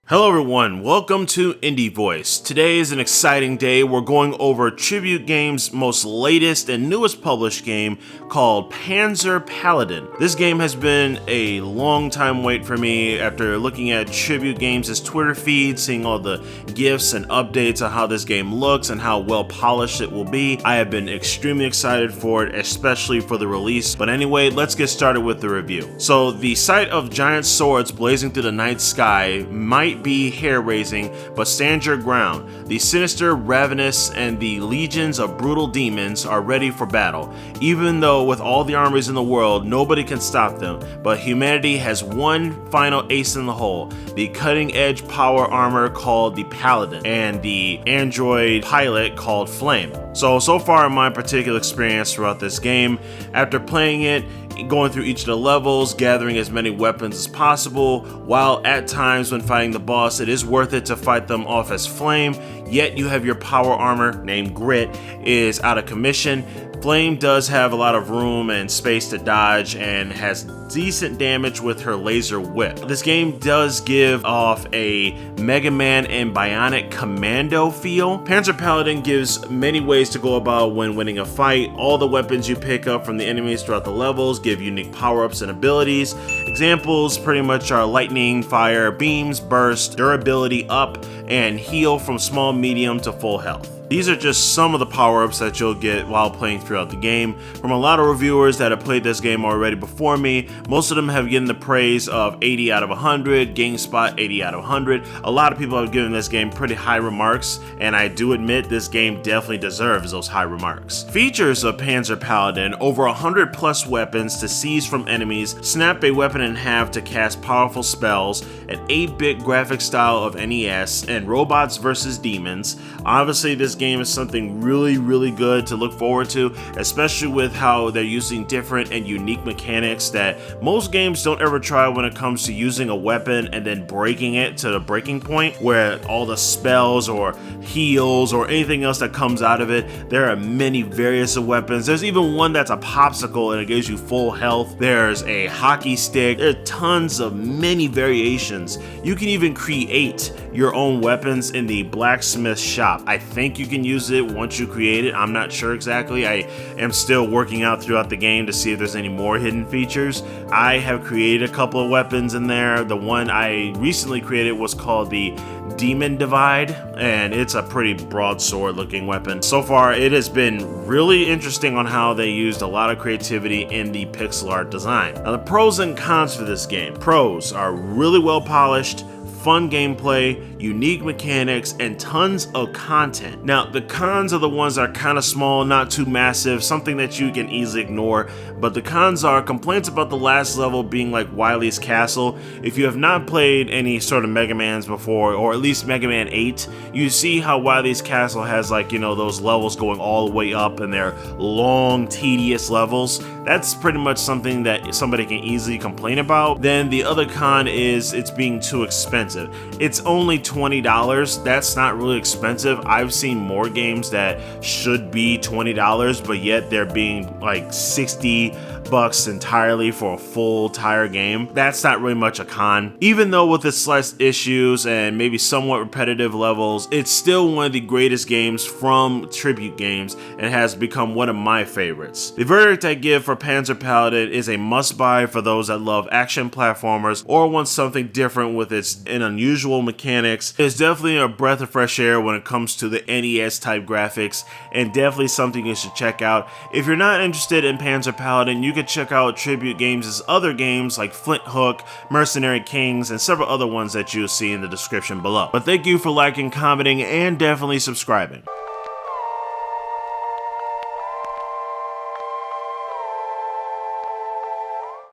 Hello everyone, welcome to IndieVoice. Today is an exciting day. We're going over Tribute Games' most latest and newest published game called Panzer Paladin. This game has been a long time wait for me after looking at Tribute Games' Twitter feed, seeing all the gifs and updates on how this game looks and how well polished it will be. I have been extremely excited for it, especially for the release. But anyway, let's get started with the review. So the sight of giant swords blazing through the night sky might be hair-raising, but stand your ground. The sinister, Ravenous, and the legions of brutal demons are ready for battle. Even though with all the armies in the world, nobody can stop them, but humanity has one final ace in the hole, the cutting-edge power armor called the Paladin, and the android pilot called Flame. So far in my particular experience throughout this game, after playing it, going through each of the levels, gathering as many weapons as possible, while at times when fighting the boss it is worth it to fight them off as Flame, yet you have your power armor named Grit is out of commission. Flame does have a lot of room and space to dodge and has decent damage with her laser whip. This game does give off a Mega Man and Bionic Commando feel. Panzer Paladin gives many ways to go about when winning a fight. All the weapons you pick up from the enemies throughout the levels give unique power-ups and abilities. Examples pretty much are lightning, fire, beams, burst, durability up, and heal from small, medium to full health. These are just some of the power-ups that you'll get while playing throughout the game. From a lot of reviewers that have played this game already before me, most of them have given the praise of 80 out of 100, GameSpot 80 out of 100. A lot of people have given this game pretty high remarks, and I do admit this game definitely deserves those high remarks. Features of Panzer Paladin: over 100 plus weapons to seize from enemies, snap a weapon in half to cast powerful spells, an 8-bit graphic style of NES, and robots versus demons. Obviously this game is something really good to look forward to, especially with how they're using different and unique mechanics that most games don't ever try when it comes to using a weapon and then breaking it to the breaking point where all the spells or heals or anything else that comes out of it. There are many various of weapons. There's even one that's a popsicle and it gives you full health. There's a hockey stick. There are tons of many variations. You can even create your own weapons in the blacksmith shop. I think you can use it once you create it. I'm not sure exactly. I am still working out throughout the game to see if there's any more hidden features. I have created a couple of weapons in there. The one I recently created was called the Demon Divide, and it's a pretty broadsword looking weapon. So far it has been really interesting on how they used a lot of creativity in the pixel art design. Now the pros and cons for this game. Pros are really well polished, fun gameplay, unique mechanics, and tons of content. Now, the cons are the ones that are kind of small, not too massive, something that you can easily ignore, but the cons are complaints about the last level being like Wily's Castle. If you have not played any sort of Mega Mans before, or at least Mega Man 8, you see how Wily's Castle has like, you know, those levels going all the way up and they're long, tedious levels. That's pretty much something that somebody can easily complain about. Then the other con is it's being too expensive. It's only $20. That's not really expensive. I've seen more games that should be $20, but yet they're being like 60 bucks entirely for a full entire game. That's not really much a con. Even though with its slight issues and maybe somewhat repetitive levels, it's still one of the greatest games from Tribute Games and has become one of my favorites. The verdict I give for Panzer Paladin is a must-buy for those that love action platformers or want something different with its unusual mechanics. It's definitely a breath of fresh air when it comes to the NES type graphics, and definitely something you should check out. If you're not interested in Panzer Paladin, you can check out Tribute Games' other games like Flinthook, Mercenary Kings, and several other ones that you'll see in the description below. But thank you for liking, commenting, and definitely subscribing.